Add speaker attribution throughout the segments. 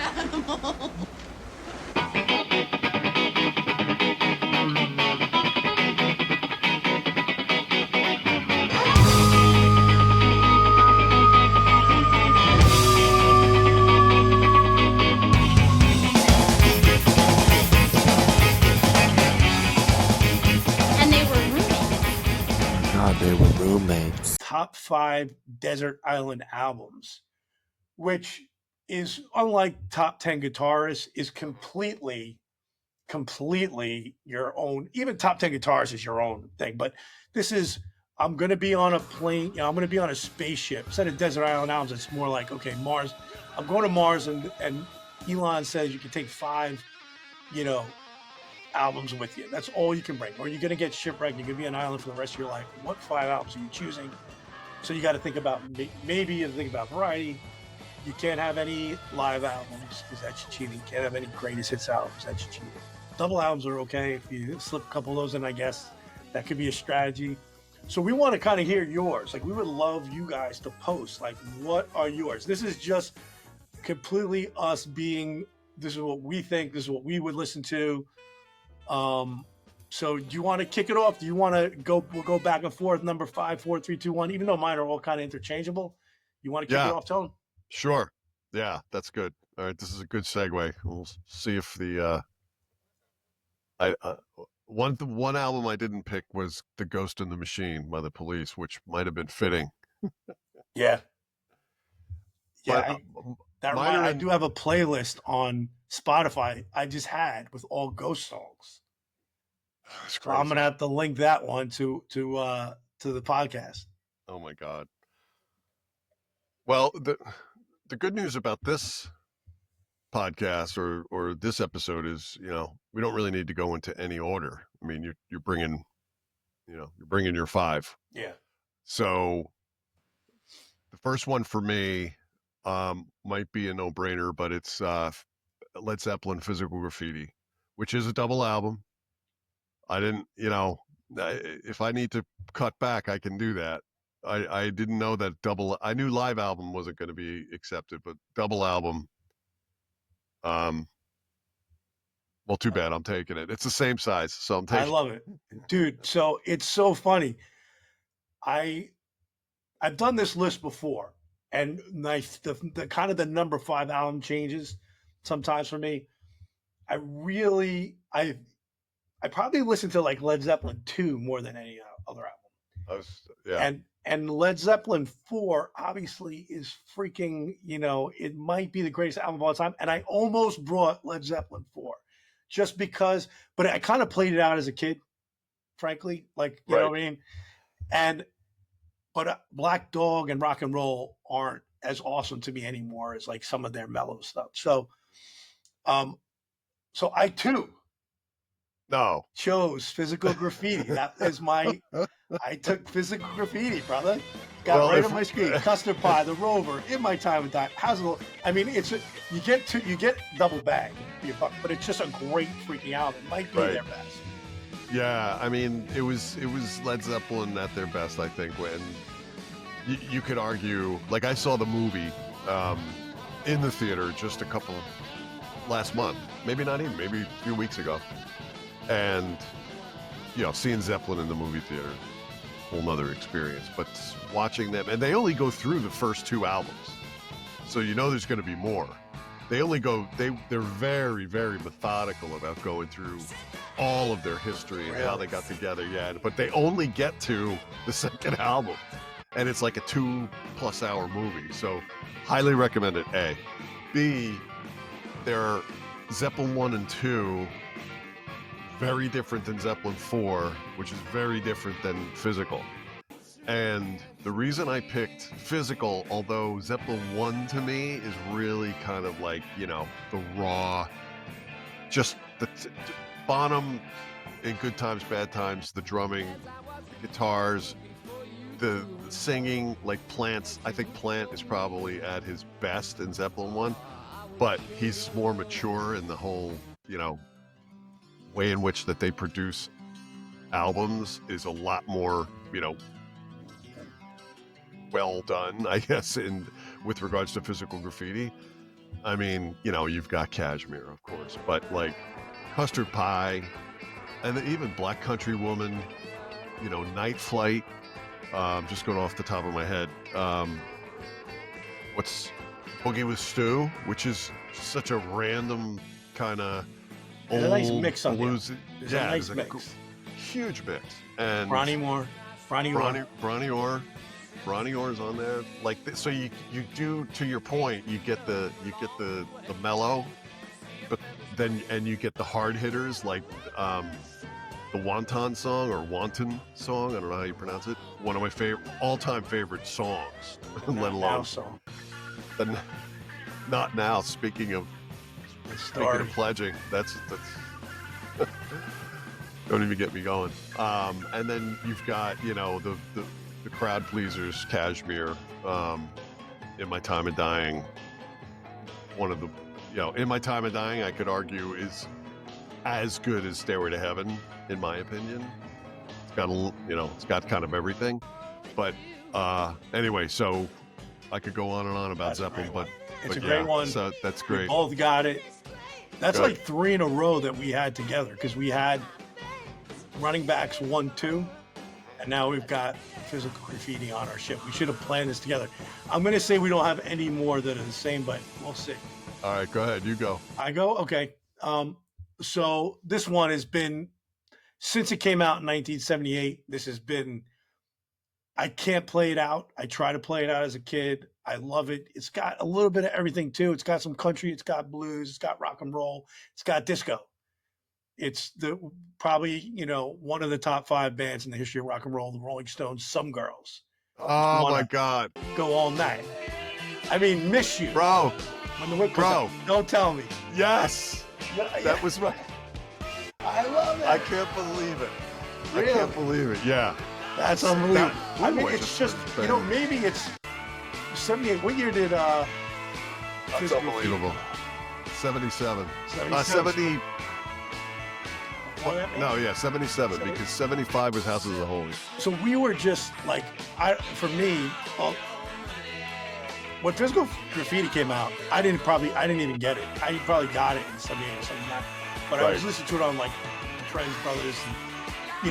Speaker 1: animal. And they were roommates.
Speaker 2: God, they were roommates.
Speaker 3: Top 5 desert island albums, which is unlike top 10 guitarists, is completely your own. Even top 10 guitars is your own thing, but this is, I'm going to be on a plane, I'm going to be on a spaceship. Instead of desert island albums, it's more like, okay, Mars, I'm going to Mars, and Elon says you can take 5 albums with you. That's all you can bring, or you're going to get shipwrecked. You're going to be on an island for the rest of your life. What 5 albums are you choosing? So you got to think about, maybe you think about variety. You can't have any live albums because that's cheating. You can't have any greatest hits albums. That's cheating. Double albums are okay. If you slip a couple of those in, I guess that could be a strategy. So we want to kind of hear yours. Like, we would love you guys to post, like, what are yours? This is just completely us being, this is what we think, this is what we would listen to. So do you want to kick it off? Do you want to we'll go back and forth, number 5, 4, 3, 2, 1, even though mine are all kind of interchangeable. You want to kick it off, Tone?
Speaker 4: Sure. Yeah, that's good. All right, this is a good segue. We'll see if the one album I didn't pick was "The Ghost in the Machine" by the Police, which might have been fitting.
Speaker 3: Yeah.
Speaker 4: But,
Speaker 3: I do have a playlist on Spotify I just had with all Ghost songs. So I'm gonna have to link that one to the podcast.
Speaker 4: Oh my God. Well, the good news about this podcast or this episode is, we don't really need to go into any order. I mean, you're bringing your 5.
Speaker 3: Yeah.
Speaker 4: So the first one for me might be a no-brainer, but it's Led Zeppelin Physical Graffiti, which is a double album. I didn't, if I need to cut back, I can do that. I didn't know that I knew live album wasn't going to be accepted, but double album, well, too bad. I'm taking it. It's the same size, so I'm taking it.
Speaker 3: I love it, dude. So it's so funny. I've done this list before, and the kind of the number 5 album changes sometimes for me. I probably listen to like Led Zeppelin 2 more than any other album. And Led Zeppelin 4 obviously is freaking, it might be the greatest album of all time. And I almost brought Led Zeppelin 4 just because, but I kind of played it out as a kid, frankly, like, you know what I mean? But Black Dog and Rock and Roll aren't as awesome to me anymore as like some of their mellow stuff. So I too chose Physical Graffiti. That is I took Physical Graffiti, brother. Got right on my screen. Custard Pie, The Rover, In My Time and Time. I mean, you get double bag for your buck, but it's just a great freaking album. It might be their best.
Speaker 4: Yeah, I mean, it was Led Zeppelin at their best, I think, when you could argue, like, I saw the movie in the theater just last month, maybe a few weeks ago. And, seeing Zeppelin in the movie theater, whole nother experience. But watching them, and they only go through the first 2 albums, so there's going to be more. They're very, very methodical about going through all of their history and how they got together. Yeah, but they only get to the second album, and it's like a 2+ hour movie. So, highly recommend it. A, B, they're Zeppelin 1 and 2. Very different than Zeppelin 4, which is very different than Physical. And the reason I picked Physical, although Zeppelin 1 to me is really kind of like, the raw, just the Bonham in Good Times, Bad Times, the drumming, the guitars, the singing, like Plant's. I think Plant is probably at his best in Zeppelin 1, but he's more mature in the whole, way in which that they produce albums is a lot more, well done, I guess, with regards to Physical Graffiti. I mean, you've got Cashmere, of course, but like Custard Pie, and then even Black Country Woman, Night Flight. Just going off the top of my head. What's Boogie with Stu, which is such a random kind of old
Speaker 3: a nice mix on
Speaker 4: blues.
Speaker 3: There's a nice mix.
Speaker 4: Huge mix. And
Speaker 3: Ronnie Orr.
Speaker 4: Bronny Orr is on there. Like so, you do, to your point, you get the mellow, but then you get the hard hitters like the Wonton song or Wanton song. I don't know how you pronounce it. One of my all-time favorite songs. Let alone
Speaker 3: song.
Speaker 4: Not now. Speaking of pledging, that's don't even get me going. And then you've got the crowd pleasers, Cashmere, In My Time of Dying. One of the In My Time of Dying, I could argue is as good as Stairway to Heaven, in my opinion. It's got it's got kind of everything. But anyway, so I could go on and on about Zeppelin, but
Speaker 3: it's a great one.
Speaker 4: So that's great.
Speaker 3: We both got it. That's
Speaker 4: Good.
Speaker 3: like 3 in a row that we had together, because we had running backs 1, 2, and now we've got Physical Graffiti on our ship. We should have planned this together. I'm going to say we don't have any more that are the same, but we'll see.
Speaker 4: All right, go ahead. You go.
Speaker 3: I go? Okay. So this one has been, since it came out in 1978, this has been, I can't play it out. I try to play it out as a kid. I love it. It's got a little bit of everything too. It's got some country, it's got blues, it's got rock and roll, it's got disco. It's probably, one of the top 5 bands in the history of rock and roll, the Rolling Stones, Some Girls.
Speaker 4: Oh my God.
Speaker 3: Go all night. I mean, Miss You.
Speaker 4: Bro.
Speaker 3: When the whip comes
Speaker 4: Bro.
Speaker 3: out. Don't tell me.
Speaker 4: Yes. That was my.
Speaker 3: I love it.
Speaker 4: I can't believe it.
Speaker 3: Really?
Speaker 4: I can't believe it. Yeah.
Speaker 3: That's unbelievable. I mean,
Speaker 4: Ooh,
Speaker 3: it's just, maybe it's 78. What year did
Speaker 4: That's
Speaker 3: Physical
Speaker 4: unbelievable. 77.
Speaker 3: 77.
Speaker 4: 77, because 75 was House of the Holy.
Speaker 3: So we were just like, for me, when Physical Graffiti came out, I didn't even get it. I probably got it in 78 or 79. But I was listening to it on like Friends, Brothers, and you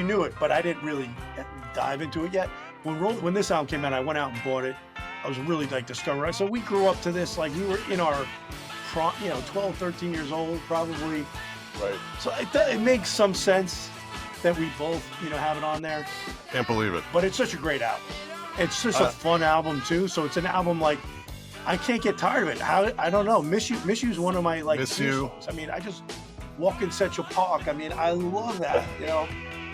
Speaker 3: knew it, but I didn't really dive into it yet. When this album came out, I went out and bought it. I was really like discovering it. So we grew up to this, like we were in our 12, 13 years old, probably.
Speaker 4: Right.
Speaker 3: So it makes some sense that we both, have it on there.
Speaker 4: Can't believe it.
Speaker 3: But it's such a great album. It's just a fun album too. So it's an album like I can't get tired of it. I don't know. Miss You is one of my like
Speaker 4: Miss You.
Speaker 3: songs. I mean, I just walk in Central Park. I mean, I love that.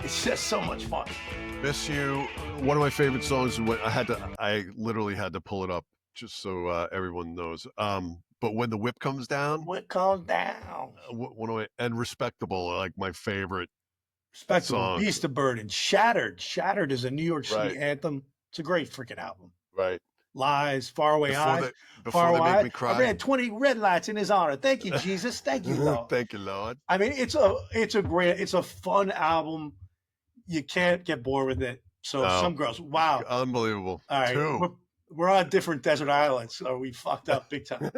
Speaker 3: It's just so much fun.
Speaker 4: Miss You. One of my favorite songs. I literally had to pull it up just so everyone knows. But When the Whip Comes Down.
Speaker 3: What comes down?
Speaker 4: One of my, and Respectable are like my favorite.
Speaker 3: Respectable,
Speaker 4: songs.
Speaker 3: Beast of Burden, Shattered. Shattered is a New York City
Speaker 4: Right.
Speaker 3: anthem. It's a great freaking album.
Speaker 4: Right.
Speaker 3: Lies, Faraway Eyes.
Speaker 4: Before they make me cry.
Speaker 3: I ran 20 red lights in his honor. Thank you, Jesus. Thank you, Lord.
Speaker 4: Thank you, Lord.
Speaker 3: I mean, it's a fun album. You can't get bored with it. So
Speaker 4: No.
Speaker 3: Some Girls, wow.
Speaker 4: Unbelievable.
Speaker 3: All right,
Speaker 4: Two.
Speaker 3: we're on different desert islands, so we fucked up big time.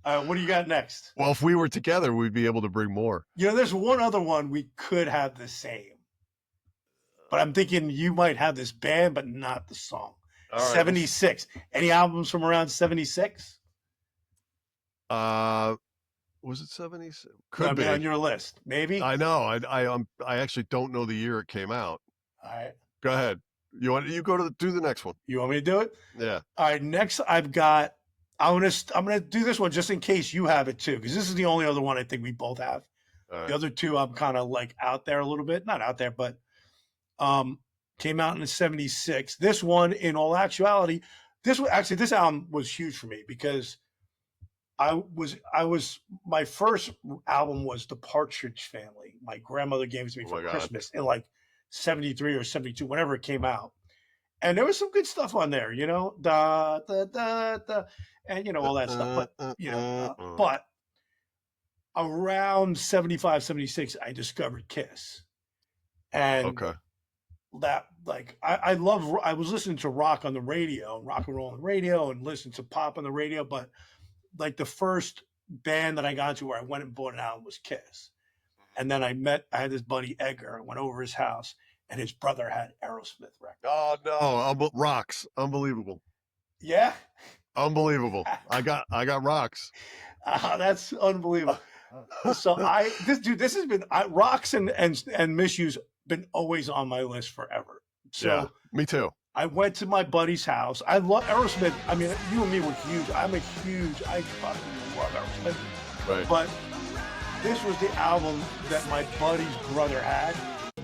Speaker 3: All right, what do you got next?
Speaker 4: Well, if we were together, we'd be able to bring more.
Speaker 3: There's one other one we could have the same. But I'm thinking you might have this band, but not the song.
Speaker 4: All right.
Speaker 3: 76. Any albums from around 76?
Speaker 4: Was it 76? Could be
Speaker 3: on your list. Maybe?
Speaker 4: I know. I actually don't know the year it came out.
Speaker 3: All right.
Speaker 4: Go ahead. You go do the next one.
Speaker 3: You want me to do it?
Speaker 4: Yeah.
Speaker 3: All right. Next, I'm gonna do this one just in case you have it too, because this is the only other one I think we both have.
Speaker 4: All right.
Speaker 3: The other two, I'm kind of like out there a little bit, not out there, but came out in 76. This one, in all actuality, this album was huge for me because my first album was The Partridge Family. My grandmother gave it to me
Speaker 4: Oh
Speaker 3: for
Speaker 4: my God.
Speaker 3: Christmas in like 73 or 72, whenever it came out. And there was some good stuff on there, da, da, da, da, and all that stuff. But, but around 75, 76, I discovered Kiss. And
Speaker 4: Okay.
Speaker 3: that like I was listening to rock on the radio, rock and roll on the radio, and listening to pop on the radio, but like the first band that I got into where I went and bought an album was Kiss. And then I had this buddy Edgar. I went over his house, and his brother had Aerosmith records.
Speaker 4: Oh no, rocks, unbelievable,
Speaker 3: Yeah,
Speaker 4: unbelievable. I got rocks.
Speaker 3: that's unbelievable. So this has been rocks and misuse been always on my list forever. So
Speaker 4: Yeah, me too.
Speaker 3: I went to my buddy's house. I love Aerosmith. I mean, you and me were huge. I fucking love Aerosmith.
Speaker 4: Right.
Speaker 3: But this was the album that my buddy's brother had,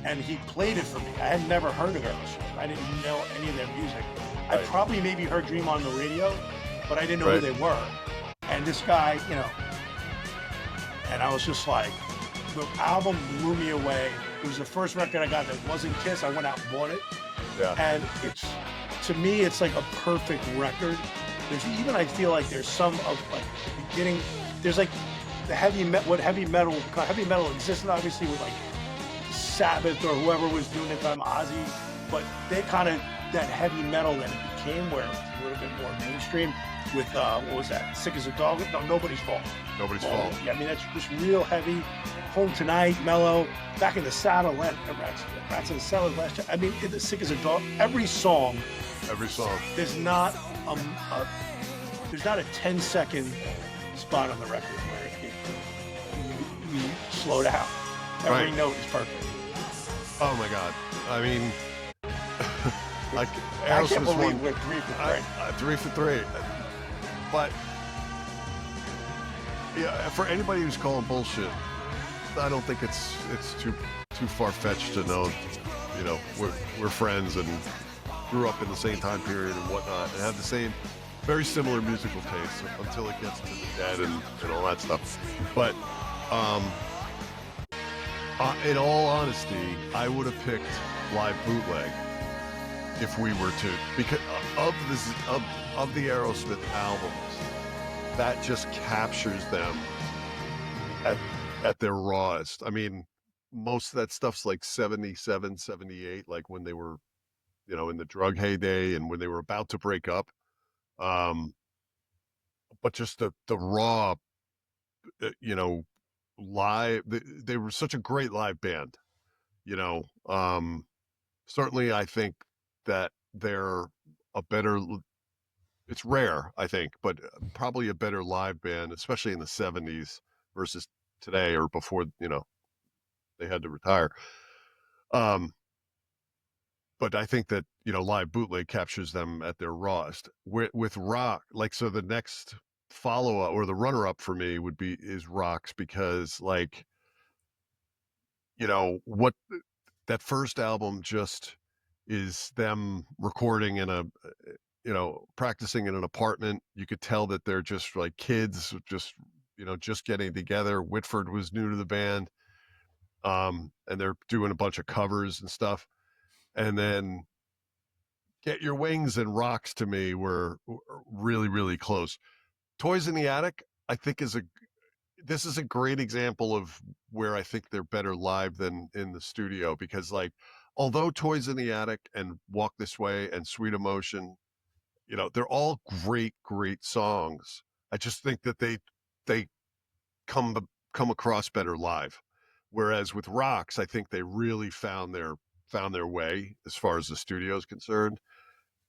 Speaker 3: and he played it for me. I had never heard of Aerosmith. I didn't know any of their music. I
Speaker 4: Right.
Speaker 3: probably maybe heard Dream on the radio, but I didn't know
Speaker 4: Right.
Speaker 3: who they were. And this guy, and I was just like, the album blew me away. It was the first record I got that wasn't Kiss. I went out and bought it.
Speaker 4: Yeah.
Speaker 3: And to me, it's like a perfect record. I feel like there's some of like the beginning, there's like the heavy metal existed obviously with like Sabbath or whoever was doing it, Ozzy, but they kind of, that heavy metal that it became where it was a little bit more mainstream with, what was that? Sick as a Dog? No, Nobody's Fault.
Speaker 4: Nobody's fault.
Speaker 3: Yeah, I mean, that's just real heavy. Home Tonight, mellow. Back in the Saddle, Rats in the Cellar last year. I mean, Sick as a Dog. Every song,
Speaker 4: Every song.
Speaker 3: there's not a 10-second spot on the record where you slow down. Every
Speaker 4: Right.
Speaker 3: note is perfect.
Speaker 4: Oh my God. I mean, like
Speaker 3: I can't
Speaker 4: Aerosmith's
Speaker 3: believe
Speaker 4: one.
Speaker 3: we're 3 for 3.
Speaker 4: 3 for 3. But yeah, for anybody who's calling bullshit, I don't think it's too far fetched to know, we're friends and grew up in the same time period and whatnot, and have the same, very similar musical tastes until it gets to the Dead and all that stuff. But in all honesty, I would have picked Live Bootleg if we were to, because of the Aerosmith albums, that just captures them at their rawest. I mean, most of that stuff's like 77, 78, like when they were, in the drug heyday and when they were about to break up. But just the raw, live, they were such a great live band, certainly I think that they're a better, it's rare, I think, but probably a better live band, especially in the 70s versus today or before, they had to retire. But I think that, Live Bootleg captures them at their rawest. With rock, like, so the next follow-up or the runner-up for me is Rocks, because like, what that first album just is them recording in a, practicing in an apartment. You could tell that they're just like kids, just getting together. Whitford was new to the band, and they're doing a bunch of covers and stuff. And then Get Your Wings and Rocks to me were really, really close. Toys in the Attic, I think this is a great example of where I think they're better live than in the studio, because like, although Toys in the Attic and Walk This Way and Sweet Emotion, they're all great, great songs. I just think that they come across better live. Whereas with Rocks, I think they really found their way as far as the studio is concerned.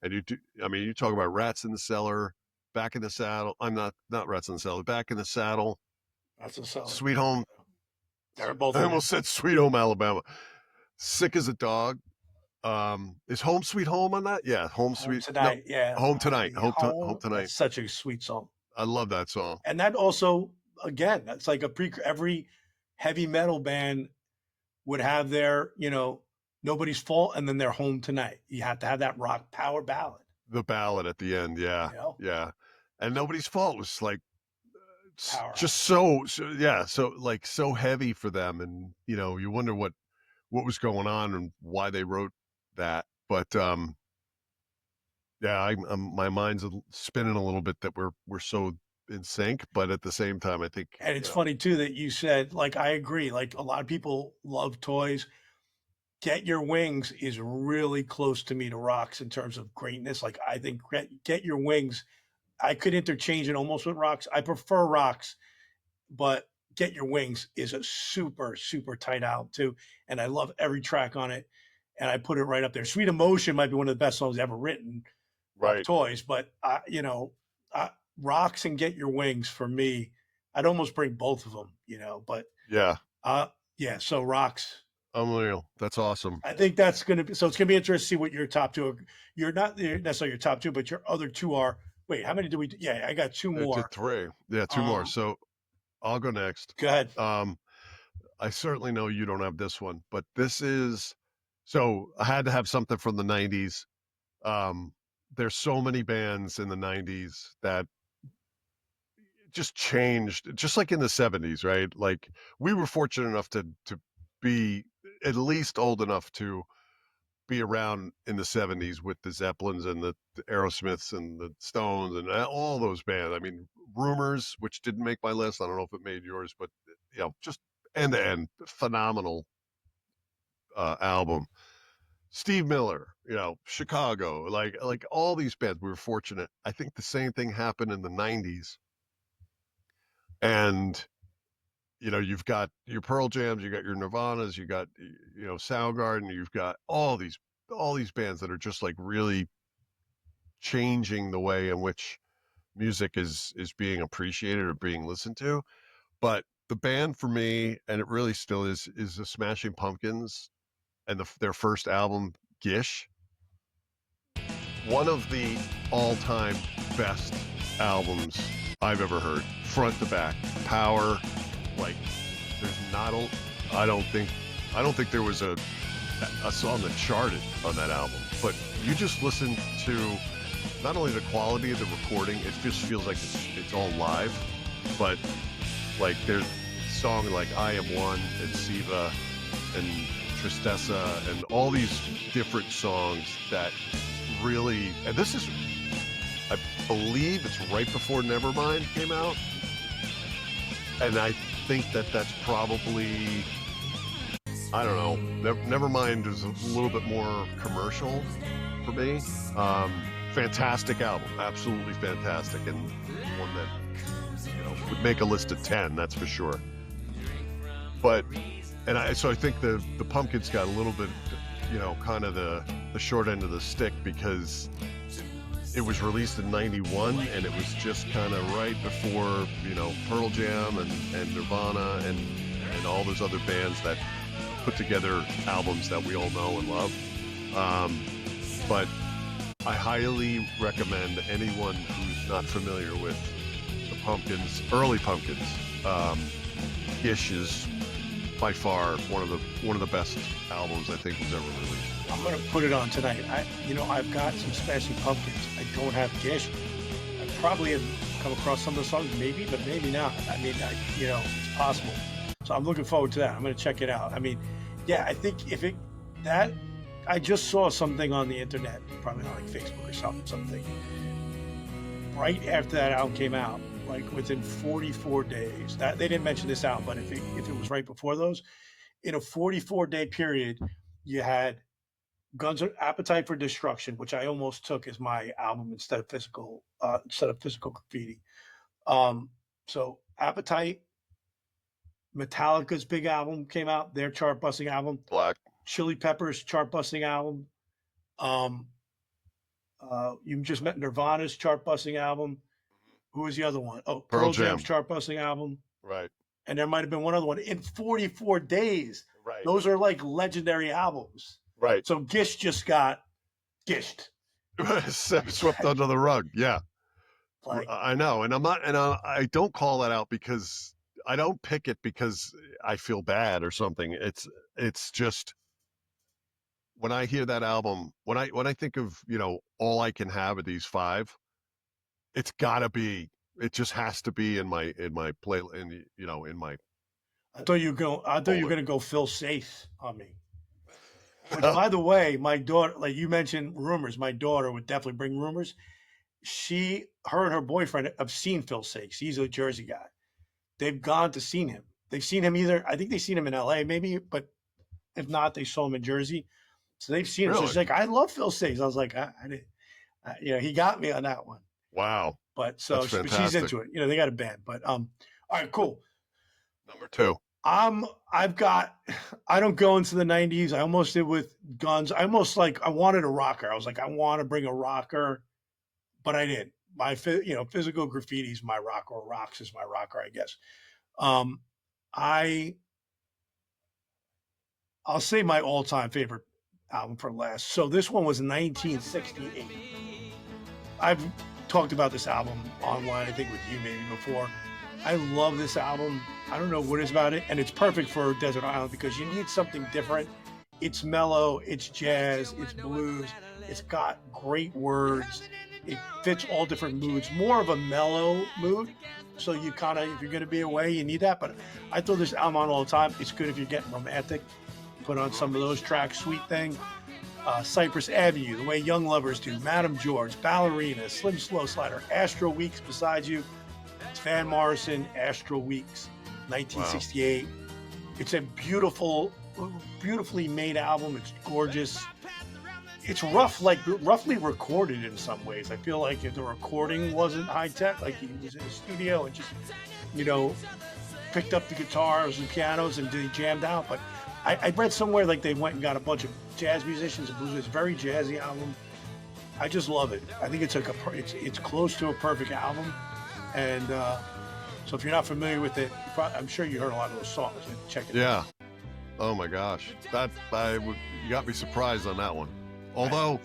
Speaker 4: And you talk about Rats in the Cellar, Back in the Saddle. I'm not Rats in the Cellar, Back in the Saddle.
Speaker 3: That's a solid.
Speaker 4: Sweet Home.
Speaker 3: They're both.
Speaker 4: I almost said Sweet Home Alabama. Sick as a Dog. Is Home Sweet Home on that? Yeah, Home Sweet
Speaker 3: Tonight.
Speaker 4: No,
Speaker 3: Yeah,
Speaker 4: Home Tonight. Home Tonight.
Speaker 3: That's such a sweet song.
Speaker 4: I love that song.
Speaker 3: And that also, again, that's like every heavy metal band would have their, Nobody's Fault, and then their Home Tonight. You have to have that rock power ballad.
Speaker 4: The ballad at the end, yeah, yeah. And Nobody's Fault was like just so heavy for them, and you wonder what was going on and why they wrote that. But yeah, my mind's spinning a little bit that we're so in sync, but at the same time, I think.
Speaker 3: And it's funny too that you said, like, I agree. Like, a lot of people love Toys. Get Your Wings is really close to me to Rocks in terms of greatness. Like I think Get Your Wings, I could interchange it almost with Rocks. I prefer Rocks, but Get Your Wings is a super, super tight album too. And I love every track on it. And I put it right up there. Sweet Emotion might be one of the best songs ever written of
Speaker 4: Right.
Speaker 3: Toys, but Rocks and Get Your Wings for me, I'd almost bring both of them, but
Speaker 4: Yeah.
Speaker 3: yeah, so Rocks.
Speaker 4: Unreal. That's awesome.
Speaker 3: I think that's going to be, so it's going to be interesting to see what your top two are. You're not necessarily your top two, but your other two are, wait, how many do we, yeah, I got two
Speaker 4: It's
Speaker 3: more.
Speaker 4: 3. Yeah, 2 more. So I'll go next.
Speaker 3: Go ahead.
Speaker 4: I certainly know you don't have this one, but this is, so I had to have something from the 90s. There's so many bands in the 90s that just changed, just like in the 70s, right? Like we were fortunate enough to be at least old enough to be around in the 70s with the Zeppelins and the Aerosmiths and the Stones and all those bands. I mean, Rumors, which didn't make my list. I don't know if it made yours, but just end to end, phenomenal album. Steve Miller, Chicago, like all these bands. We were fortunate. I think the same thing happened in the 90s. And you've got your Pearl Jams, you got your Nirvanas, you got Soundgarden, you've got all these bands that are just like really changing the way in which music is being appreciated or being listened to. But the band for me, and it really still is the Smashing Pumpkins and their first album, Gish. One of the all-time best albums I've ever heard, front to back, power. Like, there's not I don't think there was a song that charted on that album. But you just listen to not only the quality of the recording, it just feels like it's all live, but like there's a song like I Am One and Siva and Tristessa and all these different songs that really, and this is, I believe it's right before Nevermind came out. And I think that's probably, I don't know, Nevermind is a little bit more commercial for me. Fantastic album, absolutely fantastic, and one that would make a list of 10, that's for sure. But so I think the Pumpkins got a little bit, kind of the short end of the stick because it was released in 91 and it was just kind of right before, Pearl Jam and Nirvana and all those other bands that put together albums that we all know and love. But I highly recommend anyone who's not familiar with the Pumpkins, early Pumpkins. Gish is by far one of the best albums I think was ever released.
Speaker 3: I'm gonna put it on tonight. I've got some Smashing Pumpkins. I don't have Gish. I probably have come across some of the songs, maybe, but maybe not. I mean, it's possible. So I'm looking forward to that. I'm gonna check it out. I mean, yeah, I think I just saw something on the internet, probably on like Facebook or something. Right after that album came out, like within 44 days. That they didn't mention this album, but if it was right before those, in a 44-day period, you had Appetite for Destruction, which I almost took as my album instead of Physical Graffiti. So Appetite, Metallica's big album came out, their chart busting album.
Speaker 4: Black.
Speaker 3: Chili Peppers chart busting album. You just met Nirvana's chart busting album. Who was the other one? Oh, Pearl Jam's chart busting album.
Speaker 4: Right.
Speaker 3: And there might have been one other one in 44 days.
Speaker 4: Right.
Speaker 3: Those are like legendary albums.
Speaker 4: Right.
Speaker 3: So Gish just got gished.
Speaker 4: Swept under the rug. Yeah.
Speaker 3: Like,
Speaker 4: I know. And I don't call that out because I don't pick it because I feel bad or something. It's just when I hear that album, when I think of, all I can have of these 5, it's gotta be, it just has to be in my play, in my.
Speaker 3: I thought you were going to go Phil Safe on me. Which, by the way, my daughter, like you mentioned Rumors, my daughter would definitely bring Rumors. Her and her boyfriend have seen Phil Safe. He's a Jersey guy. They've gone to see him. They've seen him I think they've seen him in LA maybe, but If not, they saw him in Jersey, so they've seen it. So
Speaker 4: Really?
Speaker 3: she's like, "I love Phil Sings." I was like, "I didn't." He got me on that one.
Speaker 4: Wow.
Speaker 3: But so
Speaker 4: That's
Speaker 3: but she's
Speaker 4: fantastic.
Speaker 3: into it. They got a band. But all right, cool.
Speaker 4: Number 2.
Speaker 3: I've got. I don't go into the '90s. I almost did with Guns. I wanted a rocker. I was like, I want to bring a rocker, but I didn't. My physical graffiti is my rock, or rocks is my rocker, I guess. I'll say my all-time favorite album for last. So this one was 1968. I've talked about this album online, I think with you maybe before. I love this album. I don't know what it is about it, and it's perfect for Desert Island because you need something different. It's mellow, it's jazz, it's blues, it's got great words. It fits all different moods, more of a mellow mood. So you kind of, if you're going to be away, you need that. But I throw this album on all the time. It's good if you're getting romantic. Put on some of those tracks, Sweet Thing, Cypress Avenue, The Way Young Lovers Do, Madam George, Ballerina, Slim Slow Slider, Astro Weeks Beside You. It's Van Morrison, Astro Weeks, 1968. Wow. It's a beautifully made album. It's gorgeous. It's roughly recorded in some ways. I feel like if the recording wasn't high tech, like he was in a studio and just, picked up the guitars and pianos and jammed out. But I read somewhere like they went and got a bunch of jazz musicians and blues. It's a very jazzy album. I just love it. I think it's it's close to a perfect album. And so if you're not familiar with it, I'm sure you heard a lot of those songs. Check it out.
Speaker 4: Yeah. Oh my gosh. You got me surprised on that one. Although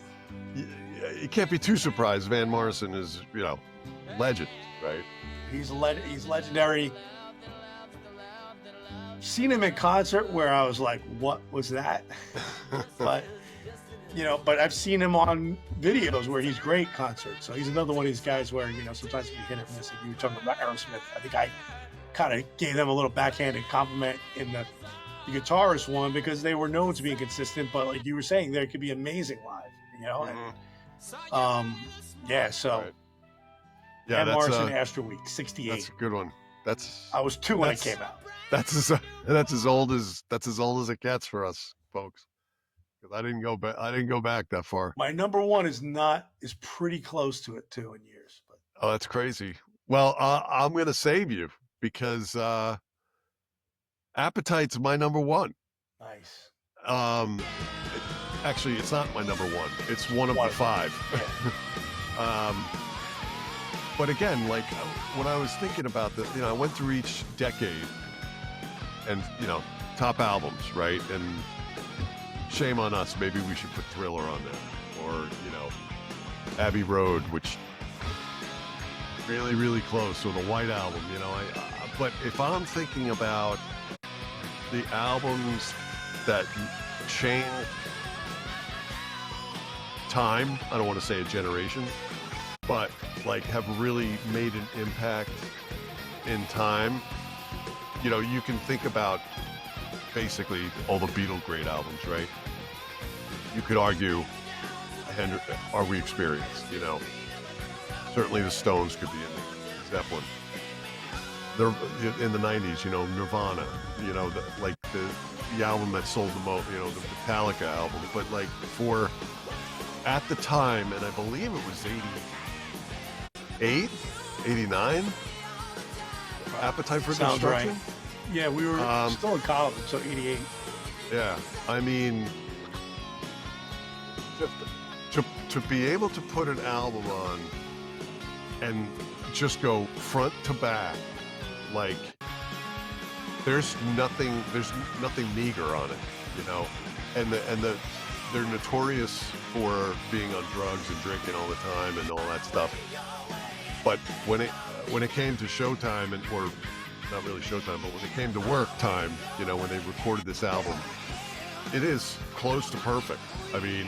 Speaker 4: you can't be too surprised. Van Morrison is, legend, right?
Speaker 3: He's legendary. Seen him in concert where I was like, what was that? But I've seen him on videos where he's great concerts. So he's another one of these guys where, sometimes you hit him and miss. Like you were talking about Aerosmith. I think I kind of gave them a little backhanded compliment in the guitarist one because they were known to be inconsistent, but like you were saying, they could be amazing live, and so
Speaker 4: right. Yeah,
Speaker 3: Van Morrison, Astro Week, 68.
Speaker 4: That's a good one. I
Speaker 3: was 2 when it came out.
Speaker 4: That's as old as it gets for us folks. Because I didn't go back that far.
Speaker 3: My number 1 is pretty close to it too in years. But
Speaker 4: oh, that's crazy. Well, I'm gonna save you because Appetite's my number 1.
Speaker 3: Nice.
Speaker 4: Actually, it's not my number 1. It's one of the 5. But again, like when I was thinking about the, I went through each decade and top albums, right? And shame on us. Maybe we should put Thriller on there, or Abbey Road, which really, really close, or the White Album. But if I'm thinking about the albums that changed time, I don't want to say a generation, but like have really made an impact in time, you can think about basically all the Beatle great albums, right? You could argue, are we experienced? Certainly the Stones could be in there, Zeppelin. They're in the 90s, Nirvana, the album that sold the most, the Metallica album. But like at the time, and I believe it was 88, 89, Appetite for
Speaker 3: Sounds
Speaker 4: Destruction.
Speaker 3: right. Yeah, we were still in college, so 88.
Speaker 4: Yeah, I mean, to be able to put an album on and just go front to back, like there's nothing meager on it, and they're notorious for being on drugs and drinking all the time and all that stuff. But when it came to Showtime, or not really Showtime, but when it came to work time, when they recorded this album, it is close to perfect. I mean,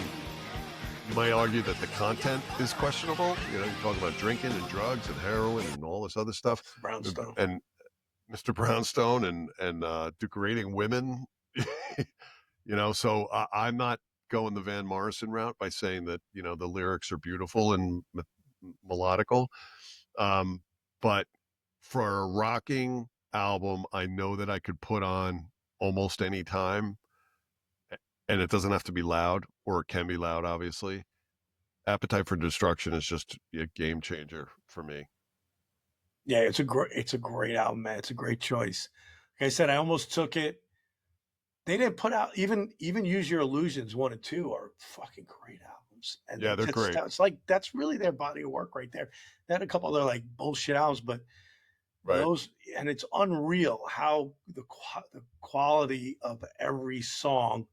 Speaker 4: you might argue that the content is questionable. You talk about drinking and drugs and heroin and all this other stuff.
Speaker 3: Brownstone.
Speaker 4: And Mr. Brownstone and degrading women. So I'm not going the Van Morrison route by saying that, the lyrics are beautiful and melodical. But for a rocking album, I know that I could put on almost any time. and it doesn't have to be loud, or it can be loud, obviously. Appetite for Destruction is just a game changer for me.
Speaker 3: Yeah, it's a great album, man. It's a great choice. Like I said, I almost took it. They didn't put out even Use Your Illusions 1 and 2 are fucking great albums. And
Speaker 4: Yeah, they're great.
Speaker 3: it's like that's really their body of work right there. They had a couple other like bullshit albums, but
Speaker 4: Right.
Speaker 3: those, and it's unreal how the quality of every song.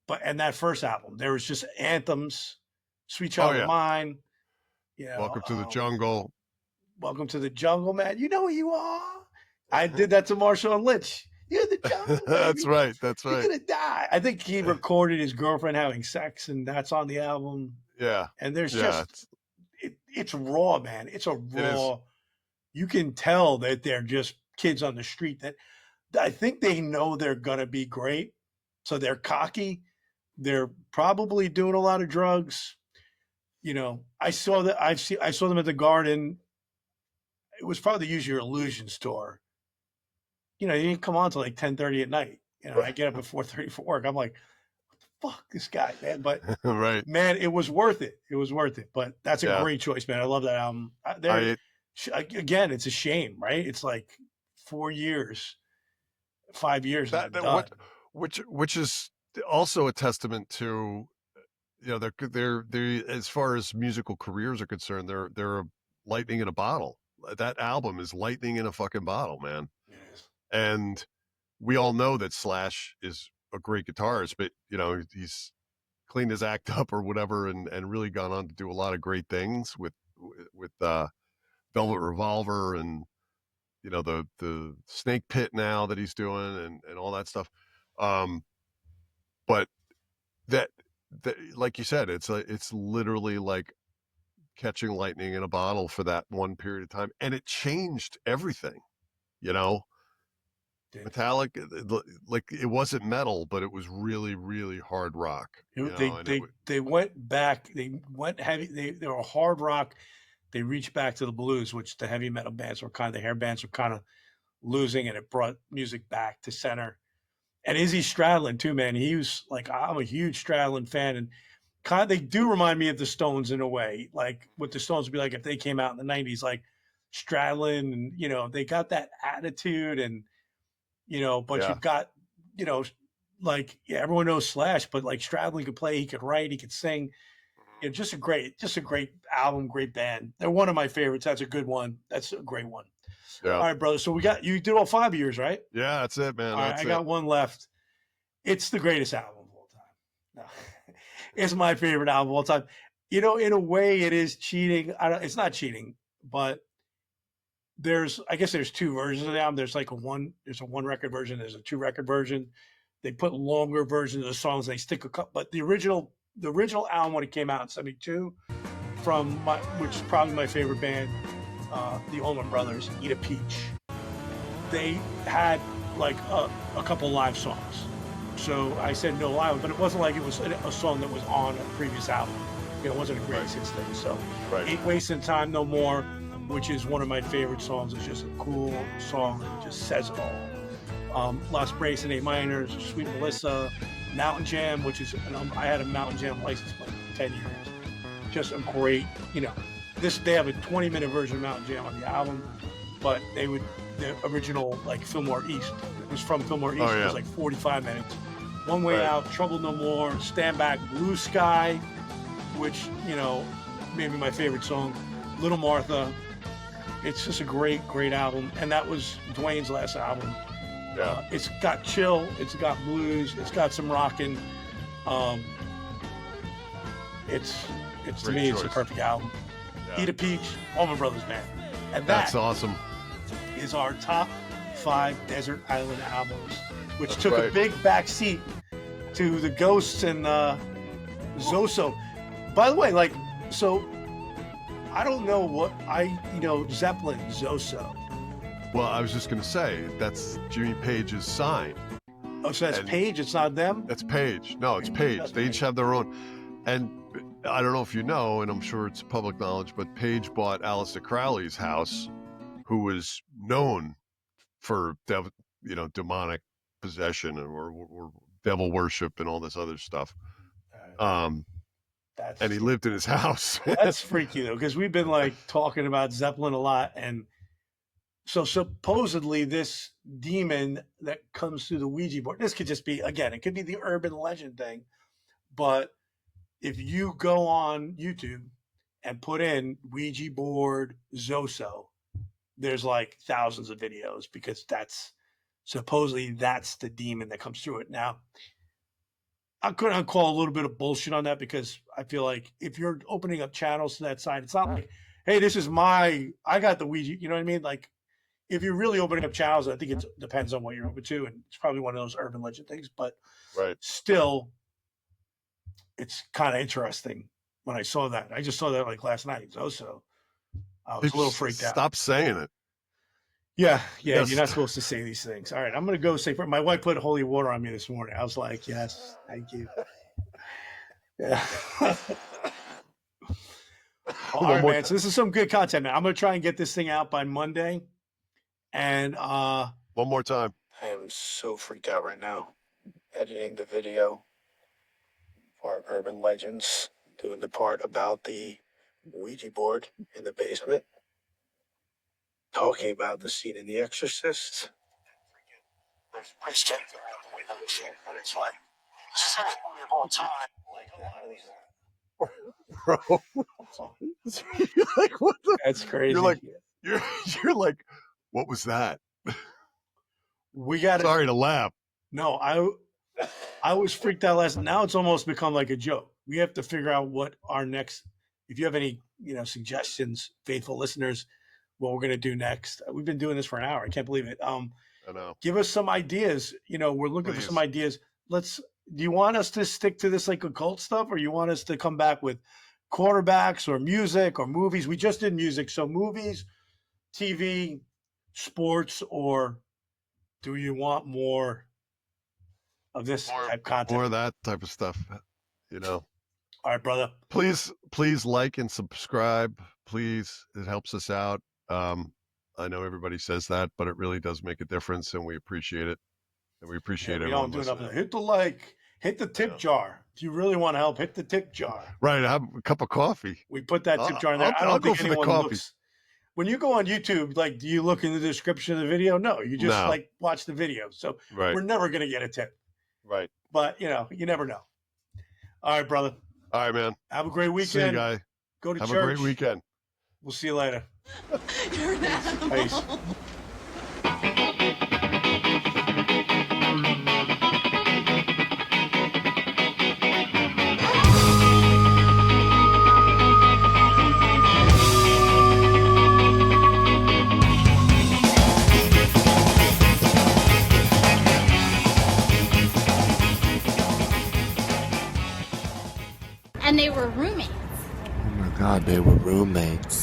Speaker 3: But and that first album, there was just anthems, Sweet Child
Speaker 4: yeah.
Speaker 3: of Mine, you know,
Speaker 4: Welcome to the Jungle.
Speaker 3: Welcome to the Jungle, man. You know who you are. I did that to Marshawn Lynch. You're the jungle.
Speaker 4: That's
Speaker 3: baby.
Speaker 4: right. That's
Speaker 3: You're
Speaker 4: right.
Speaker 3: gonna die. I think he recorded his girlfriend having sex, and that's on the album.
Speaker 4: Yeah.
Speaker 3: And there's
Speaker 4: Yeah.
Speaker 3: just it's raw, man. It's a raw. You can tell that they're just kids on the street that I think they know they're gonna be great, so they're cocky. They're probably doing a lot of drugs. You know, I saw them at the Garden. It was probably the Use Your Illusions tour. You know, you didn't come on till like 10:30 at night. You know, I get up at 4:30 for work. I'm like, what the fuck, this guy, man. But
Speaker 4: Right.
Speaker 3: man, it was worth it. It was worth it. But that's a
Speaker 4: Yeah.
Speaker 3: great choice, man. I love that album. Again, it's a shame, right? It's like 4 years, 5 years. and they're done.
Speaker 4: Which is also a testament to, you know, they're as far as musical careers are concerned, they're lightning in a bottle. That album is lightning in a fucking bottle, man.
Speaker 3: Yes.
Speaker 4: And we all know that Slash is a great guitarist, but you know, he's cleaned his act up or whatever, and really gone on to do a lot of great things with Velvet Revolver, and you know, the Snake Pit now that he's doing, and all that stuff. But that like you said, it's literally like catching lightning in a bottle for that one period of time, and it changed everything. You know, Metallica, like, it wasn't metal, but it was really, really hard rock.
Speaker 3: They went back. They went heavy. They were hard rock. They reached back to the blues, which the heavy metal bands were the hair bands were kind of losing, and it brought music back to center. And Izzy Stradlin too, man. He was like, I'm a huge Stradlin fan, and they do remind me of the Stones in a way. Like what the Stones would be like if they came out in the '90s, like Stradlin, and you know, they got that attitude, and you know, but you've got, you know, like everyone knows Slash, but like Stradlin could play, he could write, he could sing. You know, just a great album, great band. They're one of my favorites. That's a good one. That's a great one.
Speaker 4: Yeah.
Speaker 3: All right, brother. So you did all 5 years, right?
Speaker 4: Yeah, that's it, man.
Speaker 3: All right, I got one left. It's the greatest album of all time. No, it's my favorite album of all time. You know, in a way, it is cheating. It's not cheating, but I guess there's two versions of the album. There's a one record version. There's a 2 record version. They put longer versions of the songs. They stick a couple, but the original album when it came out in '72, which is probably my favorite band, the Allman Brothers, Eat a Peach. They had like a couple live songs. So I said no live, but it wasn't like it was a song that was on a previous album. You know, it wasn't a greatest hits thing. So Ain't Wasting Time No More, which is one of my favorite songs. It's just a cool song. It just says it all. Lost Brace in A minor, Sweet Melissa, Mountain Jam, which is, I had a Mountain Jam license for 10 years. Just a great, you know, they have a 20-minute version of Mountain Jam on the album, but the original, like Fillmore East, it was from Fillmore East. It was like 45 minutes. One Way Out, Trouble No More, Stand Back, Blue Sky, which, you know, maybe my favorite song, Little Martha. It's just a great album, and that was Dwayne's last album.
Speaker 4: Yeah.
Speaker 3: It's got chill, it's got blues, it's got some rocking. It's to me, it's a perfect album. Eat a Peach, Allman Brothers Band, and
Speaker 4: that's awesome.
Speaker 3: Is our top 5 desert island albums, which took a big backseat to the Ghosts and Zoso. By the way, like, so I don't know Zeppelin, Zoso.
Speaker 4: Well, I was just going to say, that's Jimmy Page's sign.
Speaker 3: Oh, so that's Page? It's not them?
Speaker 4: That's Page. No, it's Page. They each have their own. And I don't know if you know, and I'm sure it's public knowledge, but Page bought Aleister Crowley's house, who was known for demonic possession or devil worship and all this other stuff.
Speaker 3: That's
Speaker 4: And he lived in his house.
Speaker 3: that's freaky though, because we've been like talking about Zeppelin a lot, and so supposedly this demon that comes through the Ouija board. This could just be, again, it could be the urban legend thing, but if you go on YouTube and put in Ouija board Zoso, there's like thousands of videos, because that's supposedly that's the demon that comes through it. Now, I'm going to call a little bit of bullshit on that, because I feel like if you're opening up channels to that side, it's not like, hey, this is I got the Ouija, you know what I mean? Like, if you're really opening up channels, I think it depends on what you're open to, and it's probably one of those urban legend things, but
Speaker 4: Right.
Speaker 3: still, it's kind of interesting when I saw that. I just saw that like last night. So I was a little freaked out.
Speaker 4: Stop saying it.
Speaker 3: Yeah,
Speaker 4: Yes.
Speaker 3: you're not supposed to say these things. All right, I'm going to go say, my wife put holy water on me this morning. I was like, yes, thank you. Yeah. All right, man. So this is some good content, man. I'm going to try and get this thing out by Monday. And
Speaker 4: One more time.
Speaker 3: I am so freaked out right now. Editing the video for Urban Legends, doing the part about the Ouija board in the basement, talking about the scene in The Exorcist. There's Christian with the shit, and it's like, this is the movie of all time. Like a lot of these.
Speaker 4: Bro. You're like, what the?
Speaker 3: That's crazy.
Speaker 4: You're like, what was that?
Speaker 3: We got to.
Speaker 4: Sorry to laugh.
Speaker 3: No, I was freaked out last. Now it's almost become like a joke. We have to figure out what our next. If you have any, suggestions, faithful listeners, what we're gonna do next. We've been doing this for an hour. I can't believe it.
Speaker 4: I know.
Speaker 3: Give us some ideas. We're looking for
Speaker 4: Please.
Speaker 3: some ideas. Do you want us to stick to this like occult stuff, or you want us to come back with quarterbacks or music or movies? We just did music, so movies, TV, sports, or do you want more of this type content?
Speaker 4: More of that type of stuff.
Speaker 3: All right, brother.
Speaker 4: Please like and subscribe. Please, it helps us out. I know everybody says that, but it really does make a difference, and we appreciate it. And we appreciate it.
Speaker 3: We don't do enough of that. Hit the like, hit the tip jar. If you really want to help, hit the tip jar.
Speaker 4: Right, have a cup of coffee.
Speaker 3: We put that tip jar in there. I
Speaker 4: I'll
Speaker 3: don't think
Speaker 4: go for the
Speaker 3: anyone
Speaker 4: coffee.
Speaker 3: looks. When you go on YouTube, like, do you look in the description of the video? No, you just
Speaker 4: No.
Speaker 3: watch the video. So
Speaker 4: Right,
Speaker 3: we're never gonna get a tip,
Speaker 4: right.
Speaker 3: but you never know. All right, brother.
Speaker 4: All right, man.
Speaker 3: Have a great
Speaker 4: See you,
Speaker 3: weekend.
Speaker 4: guy.
Speaker 3: Go to
Speaker 4: Have
Speaker 3: church.
Speaker 4: a great weekend.
Speaker 3: We'll see you later.
Speaker 1: You're an animal.
Speaker 3: Peace.
Speaker 5: And they were roommates.
Speaker 2: Oh my god, they were roommates.